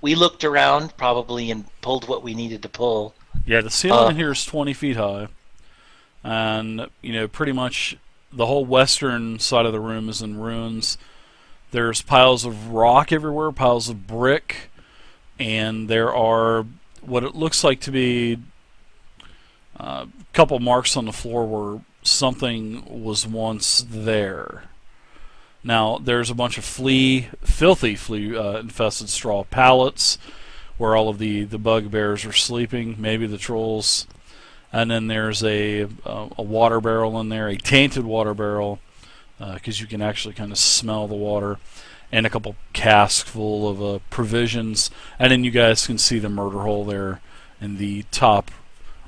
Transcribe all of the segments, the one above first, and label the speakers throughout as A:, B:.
A: we looked around probably and pulled what we needed to pull.
B: Yeah, the ceiling in here is 20 feet high, and pretty much the whole western side of the room is in ruins. There's piles of rock everywhere, piles of brick, and there are what it looks like to be a couple marks on the floor where something was once there. Now, there's a bunch of filthy flea infested straw pallets where all of the bugbears are sleeping, maybe the trolls. And then there's a water barrel in there, a tainted water barrel, because you can actually kind of smell the water, and a couple casks full of provisions. And then you guys can see the murder hole there in the top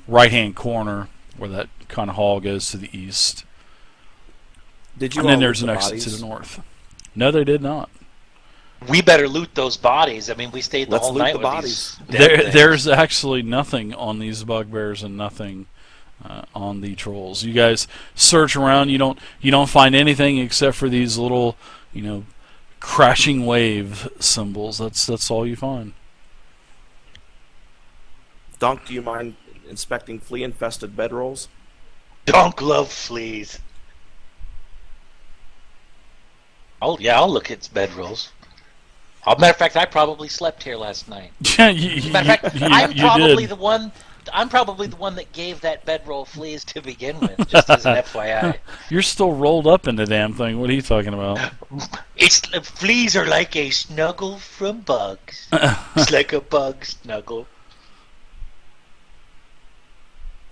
B: right-hand corner where that kind of hall goes to the east.
C: Did you
B: And
C: all
B: then there's
C: loot
B: an
C: the
B: exit
C: bodies?
B: to the north. No, they did not.
A: We better loot those bodies. I mean, we stayed the
C: Let's
A: whole
C: loot
A: night
C: the
A: with
C: bodies.
A: these dead things.
B: There's actually nothing on these bugbears and nothing on the trolls. You guys search around. You don't find anything except for these little, crashing wave symbols. That's all you find.
C: Donk, do you mind inspecting flea-infested bedrolls?
A: Don't love fleas. I'll look at bedrolls. Matter of fact, I probably slept here last night. Matter of fact, I'm probably
B: did.
A: the one. I'm probably the one that gave that bedroll fleas to begin with, just as an FYI.
B: You're still rolled up in the damn thing. What are you talking about?
A: Fleas are like a snuggle from bugs. It's like a bug snuggle.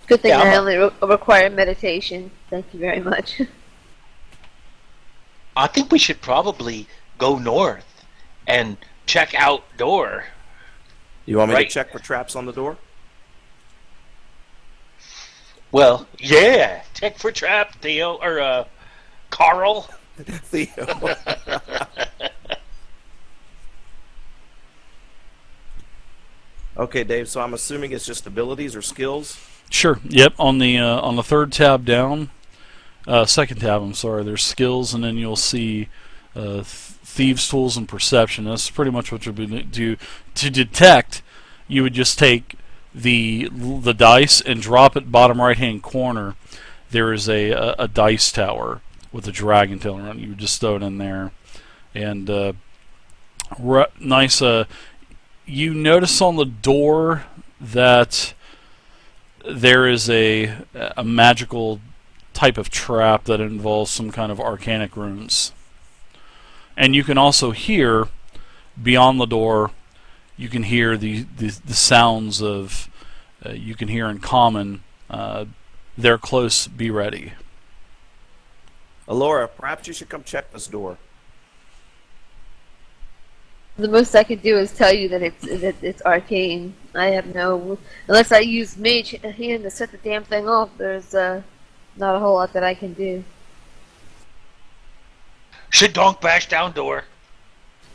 D: Good thing
A: Yeah,
D: I only require meditation. Thank you very much.
A: I think we should probably go north and check outdoor.
C: You want me
A: Right.
C: to check for traps on the door?
A: Well, yeah. Check for trap, Theo, or Carl.
C: Theo. Okay, Dave, so I'm assuming it's just abilities or skills?
B: Sure. Yep. On the third tab down, second tab. I'm sorry. There's skills, and then you'll see thieves' tools and perception. That's pretty much what you'll do. To detect, you would just take the dice and drop it bottom right hand corner. There is a dice tower with a dragon tail around it. You would just throw it in there, and nice. You notice on the door that there is a magical type of trap that involves some kind of arcanic runes. And you can also hear, beyond the door, you can hear the sounds of, you can hear in common, they're close, be ready.
C: Alora, perhaps you should come check this door.
D: The most I can do is tell you that it's arcane. I have no, unless I use mage hand to set the damn thing off. There's not a whole lot that I can do.
A: Should Donk bash down door?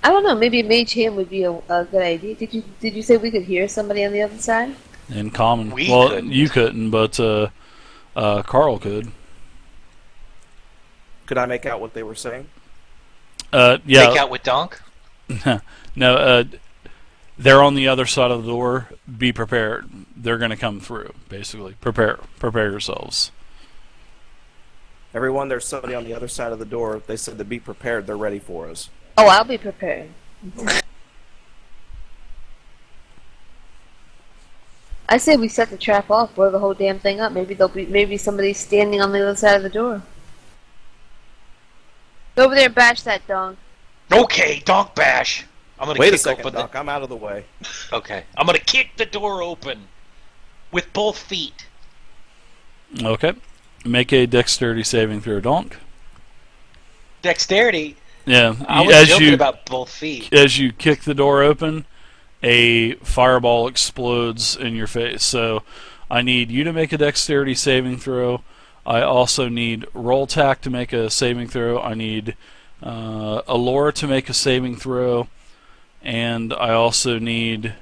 D: I don't know. Maybe a mage hand would be a good idea. Did you say we could hear somebody on the other side?
B: In common.
A: We
B: well,
A: couldn't.
B: you couldn't, but Carl could.
C: Could I make out what they were saying?
B: Yeah.
A: Make out with Donk?
B: No, they're on the other side of the door. Be prepared. They're going to come through, basically. Prepare yourselves.
C: Everyone, there's somebody on the other side of the door. They said to be prepared. They're ready for us.
D: Oh, I'll be prepared. I say we set the trap off, blow the whole damn thing up. Maybe somebody's standing on the other side of the door. Go over there and bash that dong.
A: Okay, Donk bash. I'm gonna
C: Wait
A: kick
C: a second,
A: open
C: Doc. I'm out of the way.
A: Okay, I'm gonna kick the door open with both feet.
B: Okay. Make a dexterity saving throw, Donk.
A: Dexterity.
B: Yeah.
A: I was joking about both feet.
B: As you kick the door open, a fireball explodes in your face. So I need you to make a dexterity saving throw. I also need roll tack to make a saving throw. I need Alora to make a saving throw. And I also need...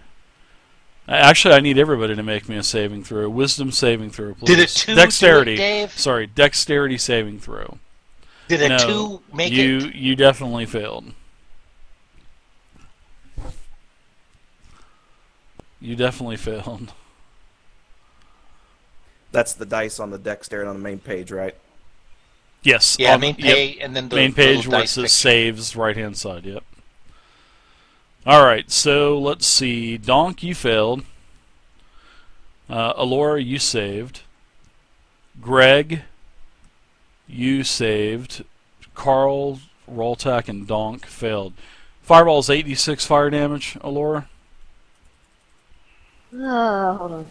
B: Actually, I need everybody to make me a saving throw. Wisdom saving throw, please.
A: Did a 2
B: Dexterity.
A: do it, Dave?
B: Sorry, dexterity saving throw.
A: Did a
B: No,
A: 2 make
B: you,
A: it?
B: You definitely failed. You definitely failed.
C: That's the dice on the deck staring on the main page, right?
B: Yes.
A: Yeah, main page, and then the
B: main page
A: little
B: where it
A: dice
B: says
A: picture.
B: saves, right-hand side, yep. Alright, so let's see. Donk, you failed. Alora, you saved. Greg, you saved. Carl, Roltac, and Donk failed. Fireball's 86 fire damage, Alora.
D: Hold on.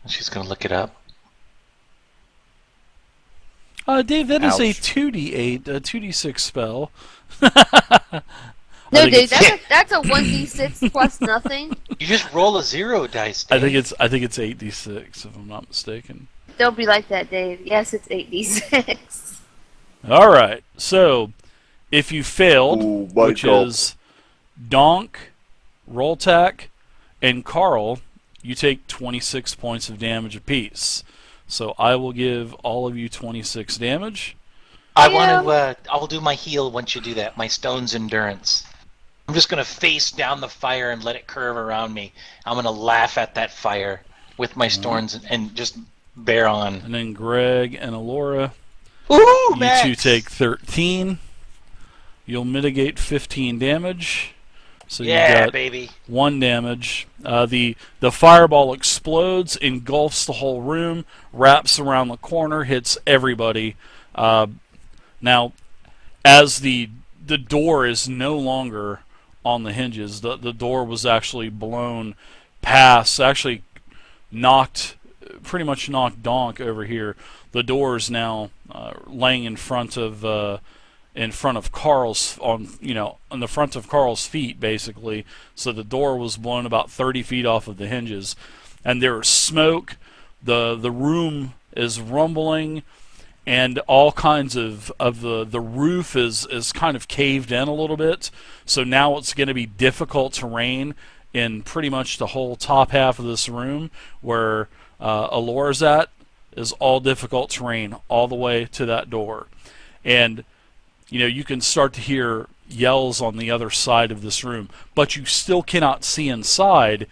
A: She's gonna look it up.
B: Dave, that is a
C: Ouch.
B: 2d8, a 2d6 spell.
D: No, Dave, that's a 1d6 plus nothing.
A: You just roll a 0 dice. Dave.
B: I think it's 8d6 if I'm not mistaken.
D: Don't be like that, Dave. Yes, it's 8d6.
B: All right. So, if you failed,
E: Ooh, my
B: which
E: God.
B: is Donk, Roltac, and Carl, you take 26 points of damage apiece. So I will give all of you 26 damage.
A: I want to. I'll do my heal once you do that. My stone's endurance. I'm just gonna face down the fire and let it curve around me. I'm gonna laugh at that fire with my stones and just bear on.
B: And then Greg and Alora,
A: Ooh,
B: you
A: Max!
B: two take 13. You'll mitigate 15 damage. So you
A: Yeah,
B: got
A: baby.
B: 1 damage. The fireball explodes, engulfs the whole room, wraps around the corner, hits everybody. Now, as the door is no longer on the hinges, the door was actually blown past, actually pretty much knocked Donk over here. The door is now laying in front of Carl's on the front of Carl's feet, basically. So the door was blown about 30 feet off of the hinges, and there is smoke. The room is rumbling, and all kinds of the roof is kind of caved in a little bit. So now it's going to be difficult terrain in pretty much the whole top half of this room where Alora's at, is all difficult terrain all the way to that door. And you can start to hear yells on the other side of this room, but you still cannot see inside.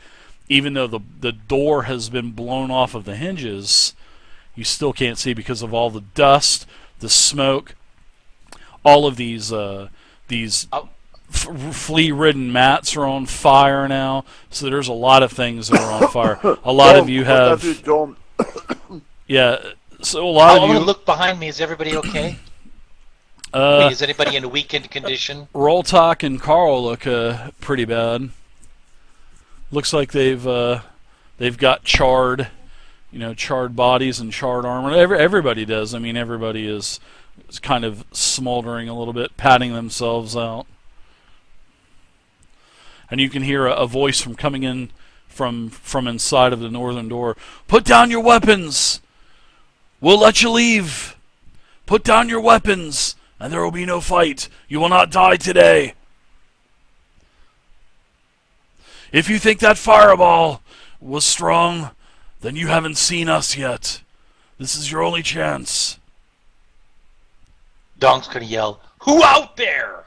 B: Even though the door has been blown off of the hinges, you still can't see because of all the dust, the smoke, all of these flea-ridden mats are on fire now. So there's a lot of things that are on fire. A lot of you have, yeah. So a lot of
A: I'm
B: you.
A: gonna look behind me. Is everybody okay? Wait, is anybody in a weakened condition?
B: Roltac and Carl look pretty bad. Looks like they've got charred bodies and charred armor. Everybody does. I mean, everybody is kind of smoldering a little bit, patting themselves out. And you can hear a voice from coming in from inside of the northern door. Put down your weapons. We'll let you leave. Put down your weapons, and there will be no fight. You will not die today. If you think that fireball was strong, then you haven't seen us yet. This is your only chance.
A: Donk's gonna yell, "Who out there?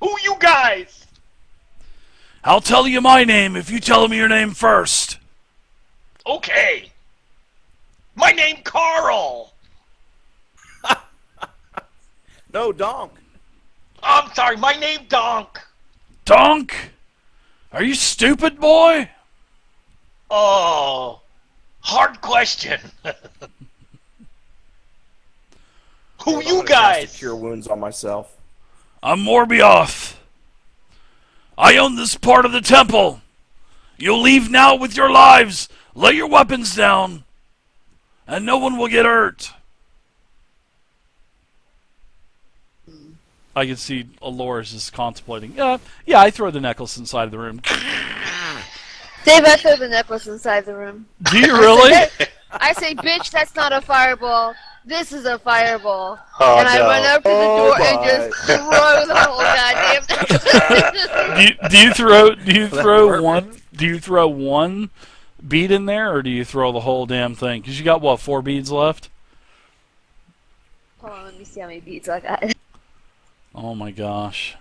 A: Who you guys?"
B: I'll tell you my name if you tell me your name first.
A: Okay. My name Carl.
C: No, Donk.
A: I'm sorry, my name Donk.
B: Donk? Are you stupid, boy?
A: Oh, hard question. Who
C: I'm
A: you
C: gonna cast
A: guys?
C: Cure wounds on myself.
B: I'm Morbioth. I own this part of the temple. You'll leave now with your lives. Lay your weapons down, and no one will get hurt. I can see Alora's just contemplating. Yeah, I throw the necklace inside the room.
D: Dave, I throw the necklace inside the room.
B: Do you really?
D: I say, bitch, that's not a fireball. This is a fireball.
A: Oh,
D: and I
A: no.
D: run up to the door and
C: my.
D: just throw the whole goddamn necklace.
B: Do you throw one bead in there, or do you throw the whole damn thing? Because you got what, 4 beads left?
D: Let me see how many beads I got.
B: Oh my gosh.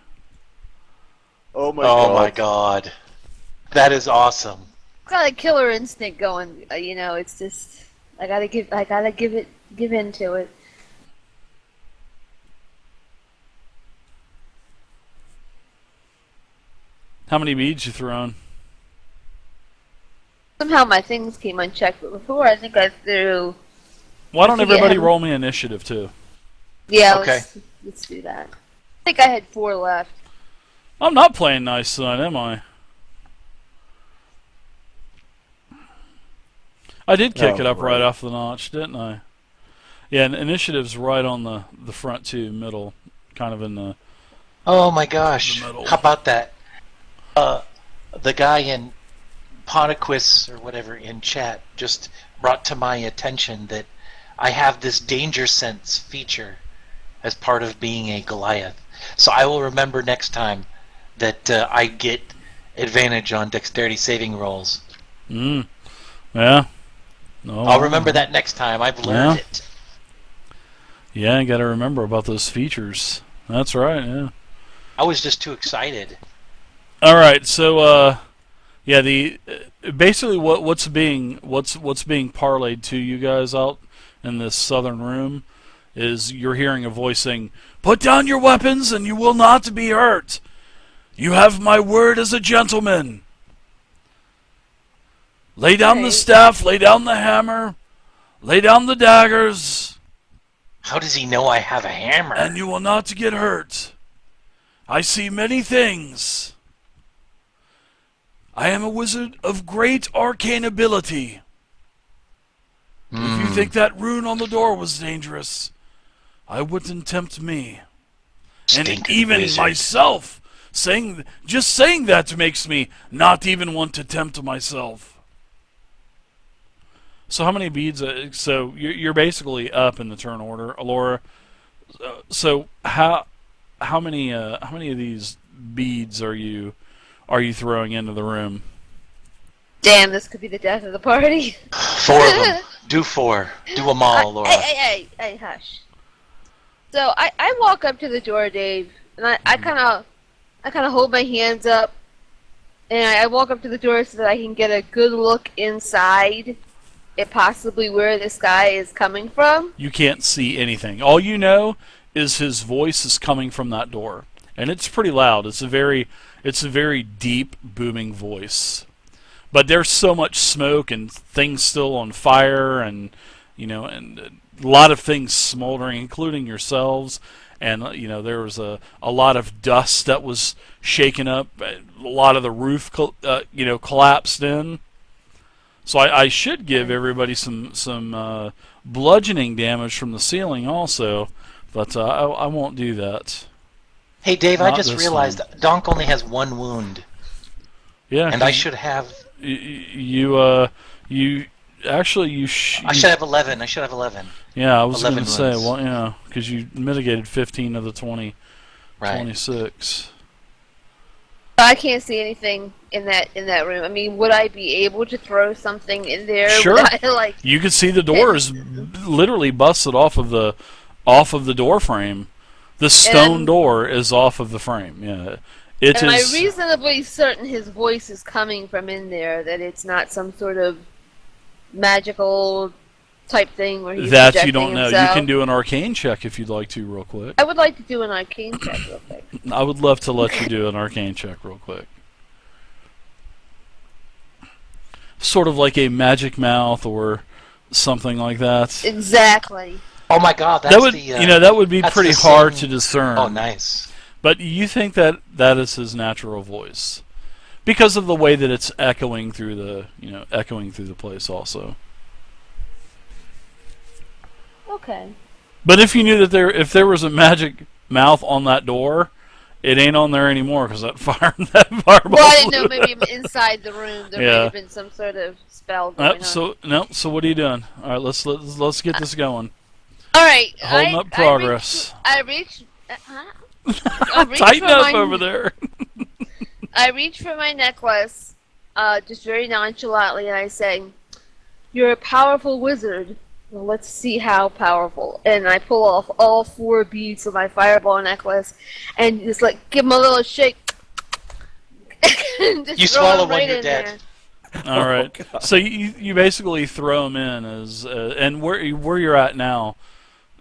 C: Oh my
A: Oh
C: god.
A: my god. That is awesome.
D: Got a killer instinct going. You know, it's just I gotta give into it.
B: How many beads you throwing?
D: Somehow my things came unchecked, but before I think I threw.
B: Why don't
D: I forget
B: everybody
D: how-
B: roll me initiative too?
D: Yeah,
A: Okay.
D: let's do that. I think I had 4 left.
B: I'm not playing nice tonight, am I? I did kick
C: Oh,
B: it up right
C: right.
B: off the notch, didn't I? Yeah, and initiative's right on the front too, middle, kind of in the.
A: Oh my gosh.
B: The middle.
A: How about that? The guy in Pontiquis or whatever in chat just brought to my attention that I have this danger sense feature as part of being a Goliath. So I will remember next time that I get advantage on dexterity saving rolls.
B: Yeah. No,
A: I'll remember that next time. I've learned it.
B: Yeah, you got to remember about those features. That's right. Yeah.
A: I was just too excited.
B: All right. So, yeah, the basically what's being parlayed to you guys out in this southern room is you're hearing a voice saying, "Put down your weapons, and you will not be hurt. You have my word as a gentleman. Lay down the staff, lay down the hammer, lay down the daggers,
A: How does he know I have a hammer?
B: and you will not get hurt. I see many things. I am a wizard of great arcane ability. If you think that rune on the door was dangerous, I wouldn't tempt me. And
A: Stinking
B: even
A: wizard.
B: myself, just saying that makes me not even want to tempt myself." So how many beads? So you're basically up in the turn order, Alora. So how many of these beads are you throwing into the room?
D: Damn, this could be the death of the party.
A: 4 of them. Do 4. Do them all, Laura.
D: Hey, hush. So I walk up to the door, Dave, and I kind of hold my hands up, and I walk up to the door so that I can get a good look inside, at possibly where this guy is coming from.
B: You can't see anything. All you know is his voice is coming from that door, and it's pretty loud. It's a very deep, booming voice. But there's so much smoke and things still on fire, and and a lot of things smoldering, including yourselves. And there was a lot of dust that was shaken up. A lot of the roof, collapsed in. So I should give everybody some bludgeoning damage from the ceiling also, but I won't do that.
A: Hey, Dave, I
B: Not
A: just
B: this
A: realized
B: one.
A: Donk only has 1 wound,
B: Yeah,
A: and I should have.
B: you actually
A: I should have 11. I should have 11.
B: Yeah, I was going
A: 11
B: to say,
A: wounds.
B: well, yeah, because you mitigated 15 of the 20,
A: Right.
B: 26.
D: I can't see anything in that room. I mean, would I be able to throw something in there?
B: Sure.
D: Without,
B: You could see the door is literally busted off of the door frame. The stone door is off of the frame. Yeah, it
D: am
B: is.
D: I reasonably certain his voice is coming from in there? That it's not some sort of magical type thing where he's
B: That you
D: projecting
B: don't know.
D: himself?
B: You can do an arcane check if you'd like to, real quick.
D: I would like to do an arcane check real quick.
B: I would love to let you do an arcane check real quick. Sort of like a magic mouth or something like that.
D: Exactly.
A: Oh my God, that's
B: That would, that would be
A: that's
B: pretty
A: the
B: hard
A: same-
B: to discern.
A: Oh, nice.
B: But you think that is his natural voice because of the way that it's echoing through the place also.
D: Okay.
B: But if you knew that if there was a magic mouth on that door, it ain't on there anymore because that fireball.
D: Well, I didn't know. Maybe inside the room there
B: Yeah.
D: might have been some sort of spell going on.
B: So what are you doing? All right, let's get this going.
D: All right.
B: Holding up progress.
D: I reach.
B: Tighten up over there.
D: I reach for my necklace, just very nonchalantly, and I say, "You're a powerful wizard, Well, let's see how powerful. And I pull off all 4 beads of my fireball necklace, and just like give them a little shake. And just
A: You
D: throw
A: swallow
D: them
A: one,
D: right
A: you're
D: in
A: dead.
D: there.
B: All right.
C: God.
B: So you basically throw them in as and where you're at now.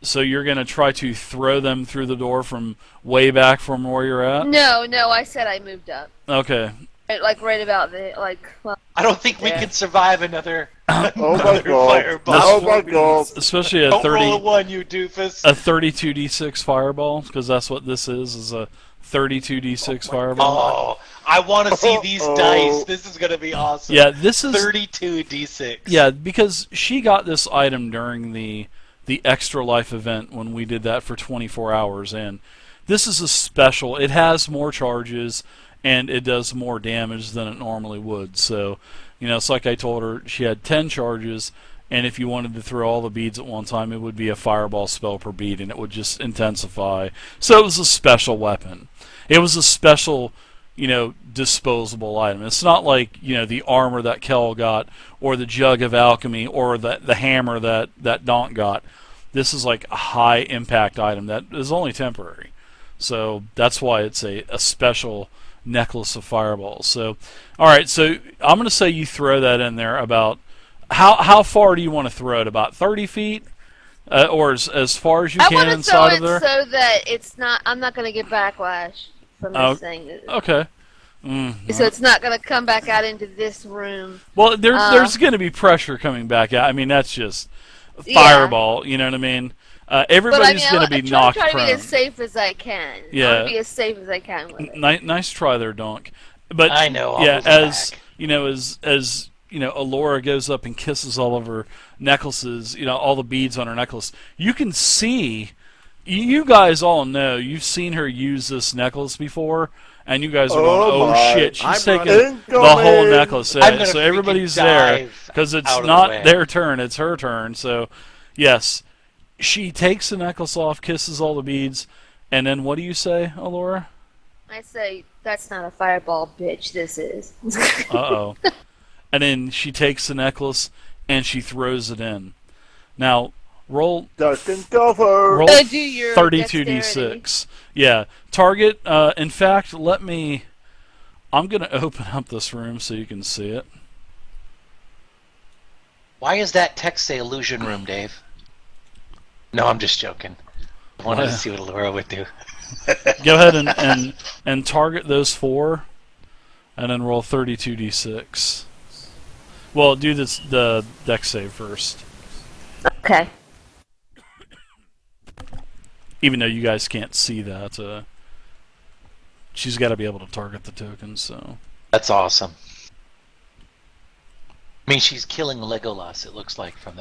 B: So you're gonna try to throw them through the door from way back from where you're at.
D: No, I said I moved up.
B: Okay.
D: Like right about well,
A: I don't think we
D: Yeah.
A: can survive another,
E: Oh my
A: another
E: god.
A: fireball.
E: Oh my god.
B: Especially a
A: Don't roll a
B: 30
A: 1, you doofus.
B: a 32d6 fireball, because that's what this is a 32d6 fireball.
A: Oh, I want to see these
E: Uh-oh.
A: dice. This is gonna be awesome.
B: Yeah, this is
A: 32 d6.
B: Yeah, because she got this item during the Extra Life event when we did that for 24 hours, and this is a special. It has more charges, and it does more damage than it normally would. So, it's like I told her, she had 10 charges, and if you wanted to throw all the beads at one time, it would be a fireball spell per bead, and it would just intensify. So it was a special weapon. It was a special, disposable item. It's not like, the armor that Kel got, or the jug of alchemy, or the hammer that Donk got. This is like a high impact item that is only temporary. So that's why it's a special necklace of fireballs. So, all right, so I'm going to say you throw that in there about, how far do you want to throw it? About 30 feet? Or as far as you
D: I
B: can
D: want to
B: inside
D: throw
B: of there?
D: it so that I'm not going to get backlash from this thing.
B: Okay. Mm,
D: So it's not going to come back out into this room.
B: well, there's going to be pressure coming back out. I mean, that's just
D: Yeah.
B: fireball, you know what I mean? Everybody's going to be knocked
D: try to
B: prone.
D: be as safe as I can. I
B: Yeah.
D: want to be as safe as I can with it.
B: Nice try there, Donk. But
A: I know. I'll
B: yeah,
A: move it
B: as
A: back.
B: as Alora goes up and kisses all of her necklaces, all the beads on her necklace, you can see. You guys all know, you've seen her use this necklace before, and you guys are going,
E: Oh
B: "Oh
E: my.
B: shit, she's
C: I'm
B: taking
C: running.
B: the whole
E: Incoming.
B: necklace."
A: I'm
B: Yeah,
A: gonna
B: so everybody's
A: freaking
B: there
A: dive
B: because it's
A: out of the
B: not
A: way.
B: their turn; it's her turn. So, yes, she takes the necklace off, kisses all the beads, and then what do you say, Alora?
D: I say, that's not a fireball, bitch, this is.
B: Uh-oh. And then she takes the necklace and she throws it in. Now, roll
E: Duck and cover.
B: roll
D: Do your
B: 32d6. Yeah. Target, in fact, I'm going to open up this room so you can see it.
A: Why is that text say illusion room, Dave? No, I'm just joking. I wanted to see what Laura would do.
B: Go ahead and target those 4 and then roll 32d6. Well, do the dex save first.
D: Okay.
B: Even though you guys can't see that, she's got to be able to target the tokens. So
A: That's awesome. I mean, she's killing Legolas. It looks like from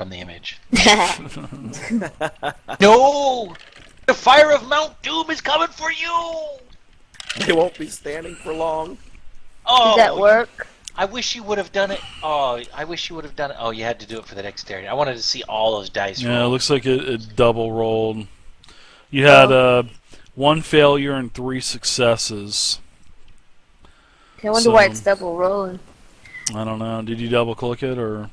A: the image. No, the fire of Mount Doom is coming for you.
C: They won't be standing for long.
A: Oh,
D: Did that work?
A: I wish you would have done it. Oh, I wish you would have done it. Oh, you had to do it for the dexterity. I wanted to see all those dice
B: yeah, it
A: roll.
B: looks like it double rolled. You had 1 failure and 3 successes.
D: Okay, I wonder why
B: So-
D: it's double rolling.
B: I don't know. Did you double click it or?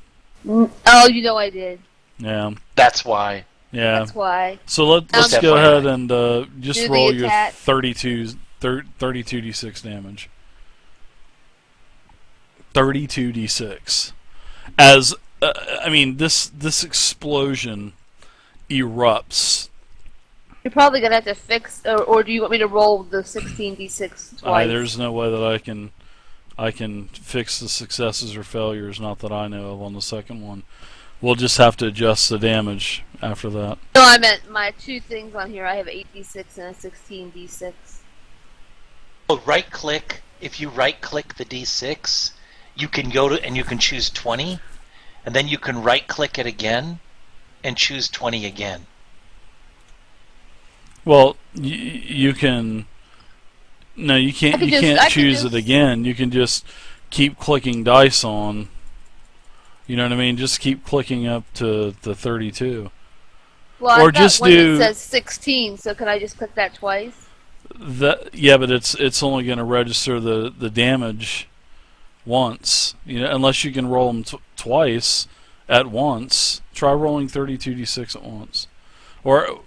D: Oh, I did.
B: Yeah,
A: That's why.
B: yeah.
D: That's why.
B: So let's
A: Just
B: go
A: FYI.
B: ahead and just
D: Do the
B: roll your
D: attack.
B: 32d6 damage. 32d6. As I mean, this explosion erupts.
D: You're probably gonna have to fix, or do you want me to roll the 16d6 twice?
B: There's no way that I can fix the successes or failures. Not that I know of on the second one. We'll just have to adjust the damage after that.
D: No, I meant my 2 things on here. I have 8d6 and a 16d6.
A: Oh, right click. If you right click the d6, you can go to and you can choose 20, and then you can right click it again and choose 20 again.
B: Well, you can. No, you can't. You can't choose it again. You can just keep clicking dice on. You know what I mean? Just keep clicking up to the 32.
D: Well,
B: Or
D: I've got
B: just
D: one
B: do-
D: that says 16, so can I just click that twice?
B: Yeah, but it's only going to register the damage once. Unless you can roll them twice at once. Try rolling 32d6 at once. Or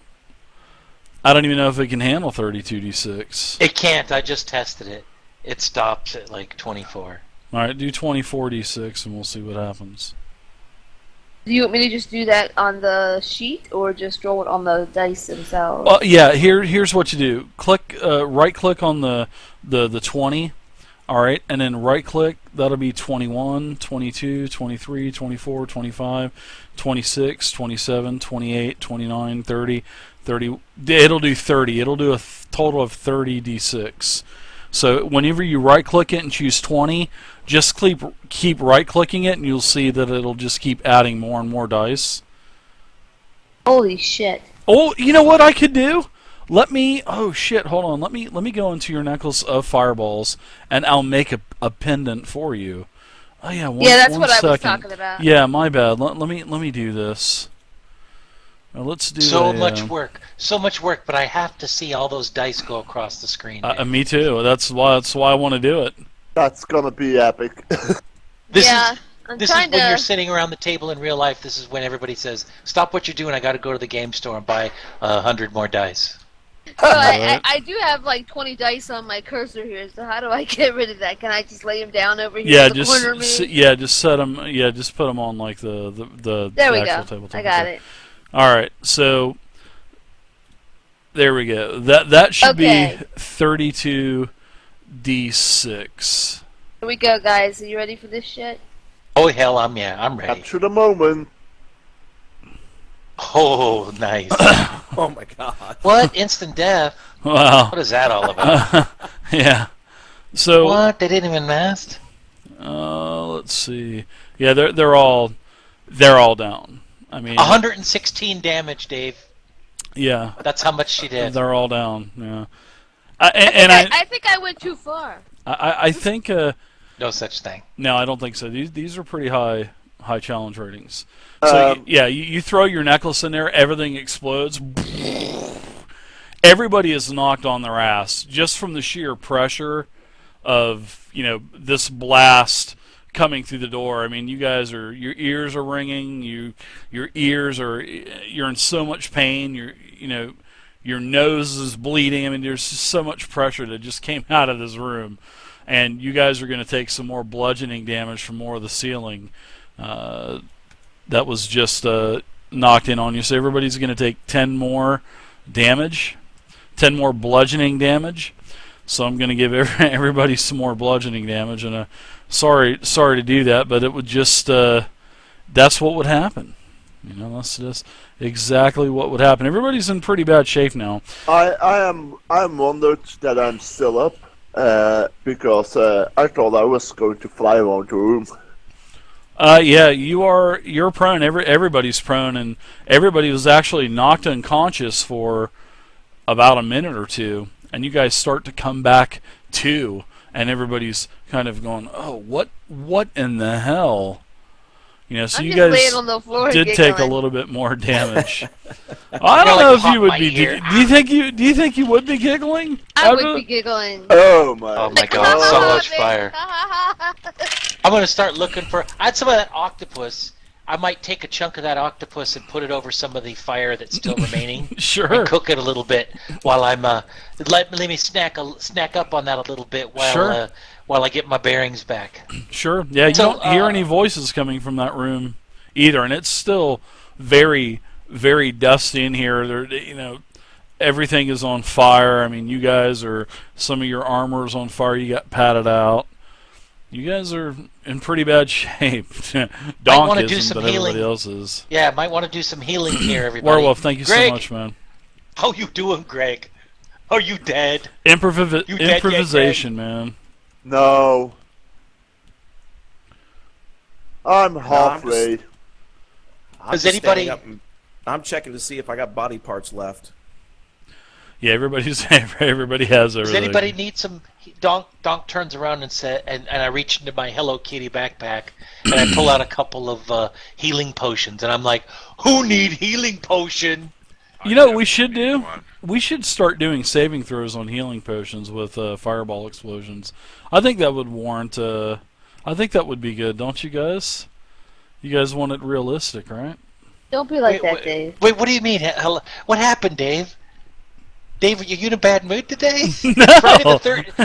B: I don't even know if it can handle 32d6.
A: It can't. I just tested it. It stops at like 24.
B: All right, do 24d6 and we'll see what happens.
D: Do you want me to just do that on the sheet, or just roll it on the dice themselves?
B: Well, yeah. Here's what you do. Click, right click on the 20. All right, and then right click. That'll be 21, 22, 23, 24, 25, 26, 27, 28, 29, 30, 30. It'll do 30. It'll do a total of 30d6. So whenever you right click it and choose 20, just keep right clicking it and you'll see that it'll just keep adding more and more dice.
D: Holy shit.
B: Oh, you know what I could do? Oh shit, hold on. Let me go into your necklace of fireballs and I'll make a pendant for you. Oh yeah,
D: that's
B: one
D: what
B: second.
D: I was talking about.
B: Yeah, my bad. Let me do this. Now let's do
A: so much work, but I have to see all those dice go across the screen.
B: Me too. That's why I want to do it.
E: That's gonna be epic.
A: This
D: I'm
A: is
D: trying
A: when
D: to...
A: you're sitting around the table in real life. This is when everybody says, "Stop what you're doing. I got to go to the game store and buy 100 more dice."
D: So I do have like 20 dice on my cursor here, so how do I get rid of that? Can I just lay them down over here in the corner of me?
B: Just set them. Yeah, just put them on like the
D: there we
B: actual
D: go.
B: tabletop.
D: I got it.
B: All right, so there we go. That should be 32d6.
D: Here we go, guys. Are you ready for this shit?
A: Oh hell, I'm ready.
E: Capture the moment.
A: Oh, nice.
C: Oh my god.
A: What? Instant death?
B: Wow.
A: What is that all about?
B: Yeah. So
A: What? They didn't even mast?
B: let's see. Yeah, they're all down. I mean,
A: 116 damage, Dave.
B: yeah,
A: That's how much she did.
B: they're all down. Yeah.
D: I think I went too far.
B: I think
A: No such thing.
B: no, I don't think so. These are pretty high challenge ratings. So you throw your necklace in there, everything explodes. Everybody is knocked on their ass just from the sheer pressure of this blast coming through the door. I mean, you guys your ears are ringing. You're in so much pain. Your nose is bleeding. I mean, there's just so much pressure that just came out of this room, and you guys are going to take some more bludgeoning damage from more of the ceiling that was just knocked in on you. So everybody's going to take 10 more damage, 10 more bludgeoning damage. So I'm going to give everybody some more bludgeoning damage, and sorry to do that, but it would just that's what would happen. That's just exactly what would happen. Everybody's in pretty bad shape now.
E: I'm wondered that I'm still up because I thought I was going to fly around the room.
B: Yeah, you're prone. Everybody's prone, and everybody was actually knocked unconscious for about a minute or two, and you guys start to come back to, and everybody's kind of going, "Oh, what in the hell?" So
D: I'm
B: you
D: just
B: guys
D: laying on the floor
B: did
D: giggling.
B: take a little bit more damage. I don't know if you would be. Do you think you would be giggling?
D: I would be giggling.
E: Oh my!
A: Oh my god, so much fire. I'm going to start looking for... I had some of that octopus. I might take a chunk of that octopus and put it over some of the fire that's still remaining.
B: Sure.
A: And cook it a little bit while I'm... let me snack up on that a little bit while I get my bearings back.
B: Sure. Yeah, you don't hear any voices coming from that room either, and it's still very, very dusty in here. There, everything is on fire. I mean, you guys some of your armor is on fire. You got patted out. You guys are in pretty bad shape. Donk isn't, but everybody else is.
A: Yeah, might want to do some healing here, everybody.
B: Werewolf, thank you
A: Greg,
B: so much, man.
A: How you doing, Greg? Are you dead?
B: Improvisation, man.
E: No. I'm halfway.
A: Does anybody...
C: I'm checking to see if I got body parts left.
B: Yeah, everybody has everything.
A: Does anybody need some... Donk turns around and I reach into my Hello Kitty backpack and I pull out a couple of healing potions and I'm like, who need healing potion?
B: You know what we should do? We should start doing saving throws on healing potions with fireball explosions. I think that would warrant... I think that would be good, don't you guys? You guys want it realistic, right?
D: Don't be like that, Dave.
A: Wait, what do you mean? What happened, Dave? Dave, are you in a bad mood today?
B: No.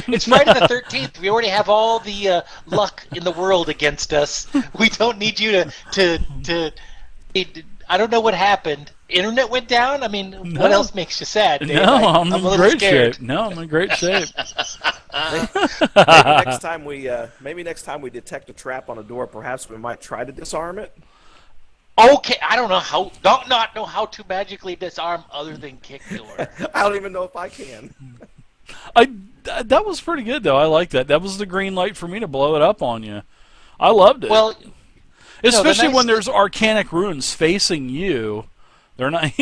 A: It's Friday the 13th. We already have all the luck in the world against us. We don't need you to. I don't know what happened. Internet went down. I mean,
B: No.
A: what else makes you sad, Dave?
B: No, I'm
A: a
B: in
A: little
B: great
A: scared.
B: shape. No, I'm in great shape.
C: Maybe next time we detect a trap on a door, perhaps we might try to disarm it.
A: Okay, I don't know how. Don't not know how to magically disarm other than kick door.
C: I don't even know if I can.
B: That was pretty good though. I like that. That was the green light for me to blow it up on you. I loved it.
A: Well,
B: especially when there's arcanic runes facing you. They're not.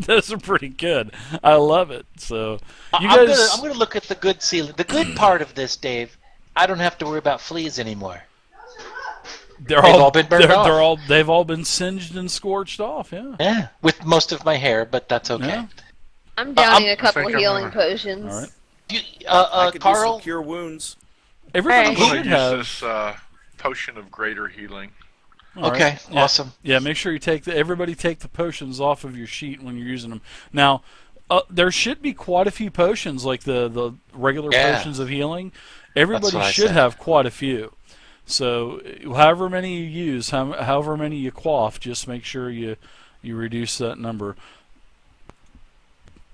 B: Those are pretty good. I love it. So you guys,
A: I'm gonna look at the good ceiling. The good part of this, Dave. I don't have to worry about fleas anymore.
B: they've
A: all been burned off.
B: They've all been singed and scorched off. Yeah.
A: Yeah, with most of my hair, but that's okay.
B: Yeah.
D: I'm downing a couple
F: think I'm
D: healing
F: gonna-
D: potions.
B: All right.
C: I could do
A: Carl.
C: some cure wounds.
B: Everybody
D: Alright.
F: I'm
B: should
F: gonna
B: have.
F: use this potion of greater healing.
B: All right.
A: Okay,
B: Yeah.
A: awesome.
B: Yeah, make sure you everybody take the potions off of your sheet when you're using them. Now, there should be quite a few potions, like the regular
A: Yeah.
B: potions of healing.
A: That's
B: Everybody
A: what I
B: should
A: said.
B: have quite a few. So, however many you use, however many you quaff, just make sure you reduce that number.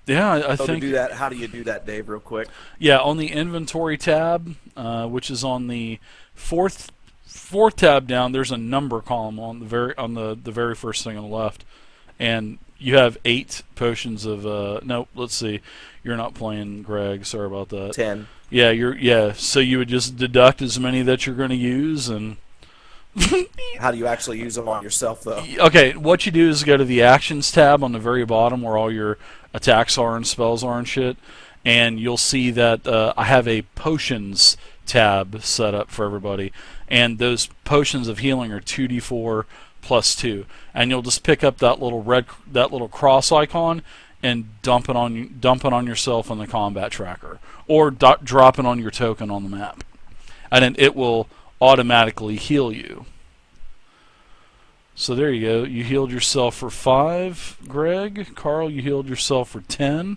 B: Yeah, I
C: So
B: think.
C: to do that, how do you do that, Dave? Real quick.
B: Yeah, on the inventory tab, which is on the fourth tab down, there's a number column on the very first thing on the left, and you have 8 potions of. No, let's see, you're not playing, Greg. Sorry about that.
C: 10.
B: Yeah. So you would just deduct as many that you're going to use, and
C: How do you actually use them on yourself, though?
B: okay, what you do is go to the actions tab on the very bottom where all your attacks are and spells are and shit, and you'll see that I have a potions tab set up for everybody, and those potions of healing are 2d4 plus 2, and you'll just pick up that little cross icon and dump it on yourself on the combat tracker, or drop it on your token on the map, and then it will automatically heal you. So there you go. You healed yourself for 5, Greg. Carl, you healed yourself for 10.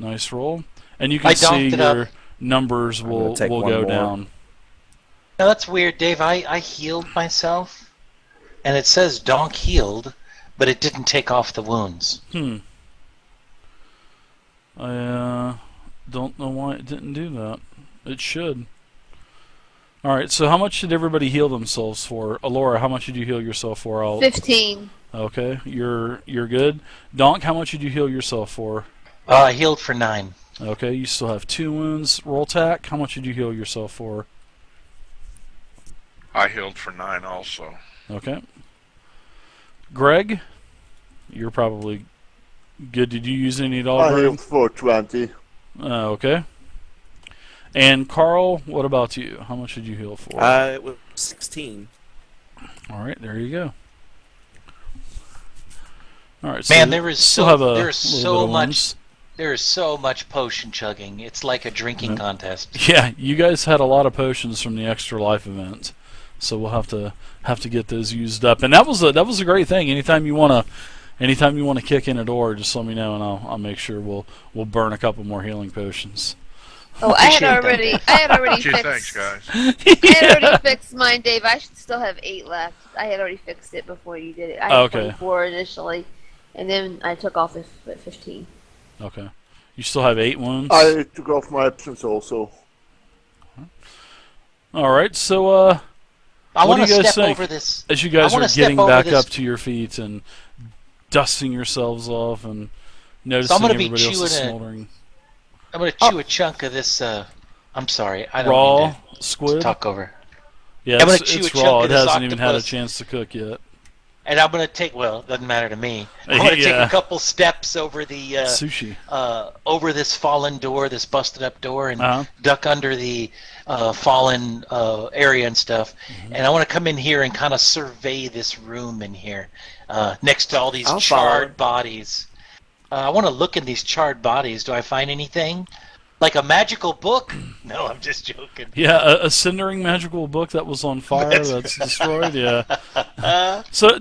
B: Nice roll. And you can
A: I
B: see
A: donked it
B: your
A: up.
B: numbers will
C: take one
B: go
C: more.
B: down.
A: Now that's weird, Dave. I healed myself, and it says donk healed, but it didn't take off the wounds.
B: I don't know why it didn't do that. It should. Alright, so how much did everybody heal themselves for? Alora, how much did you heal yourself for?
D: 15.
B: Okay, you're good. Donk, how much did you heal yourself for?
A: I healed for 9.
B: Okay, you still have 2 wounds. Roll tack, how much did you heal yourself for?
F: I healed for 9 also.
B: Okay. Greg, you're probably good. Did you use any at all,
E: I
B: Greg?
E: healed for 20.
B: Okay. And Carl, what about you? How much did you heal for?
C: It was 16.
B: All right, there you go. All right,
A: Man,
B: so
A: there is
B: still
A: so
B: have a
A: there's
B: little
A: so
B: bit of
A: much
B: wounds.
A: there is so much potion chugging. It's like a drinking contest.
B: Yeah, you guys had a lot of potions from the Extra Life event, so we'll have to get those used up. And that was a great thing. Anytime you wanna kick in a door, just let me know, and I'll make sure we'll burn a couple more healing potions.
D: Oh, I had
A: Appreciate that.
D: already
F: Gee,
D: fixed.
F: thanks, guys.
D: I had already fixed mine, Dave. I should still have 8 left. I had already fixed it before you did it. I had
B: Okay.
D: 24 initially, and then I took off at 15.
B: Okay. You still have 8 wounds.
E: I took off my options also.
B: All right. So
A: I
B: what
A: want
B: do
A: to
B: you guys
A: step
B: think?
A: over this.
B: as you guys
A: I wanna
B: are
A: step
B: getting
A: over
B: back
A: this-
B: up to your feet and dusting yourselves off and noticing
A: gonna be
B: everybody else is
A: chewing
B: smoldering.
A: I'm gonna chew a chunk of this. I'm sorry, I don't
B: Raw
A: mean
B: squid.
A: to talk over.
B: Yeah,
A: I'm gonna
B: it's,
A: chew
B: it's
A: a chunk
B: raw.
A: of
B: It
A: this
B: hasn't even had a
A: octopus.
B: chance to cook yet.
A: And I'm gonna take. Well, it doesn't matter to me. I'm gonna take
B: Yeah.
A: a couple steps over the
B: Sushi.
A: over this fallen door, this busted up door, and
B: Uh-huh.
A: duck under the fallen area and stuff.
B: Mm-hmm.
A: And I want to come in here and kind of survey this room in here, next to all these
C: I'll follow.
A: charred bodies. I want to look in these charred bodies. Do I find anything? Like a magical book? No, I'm just joking.
B: Yeah, a cindering magical book that was on fire that's destroyed. Yeah. So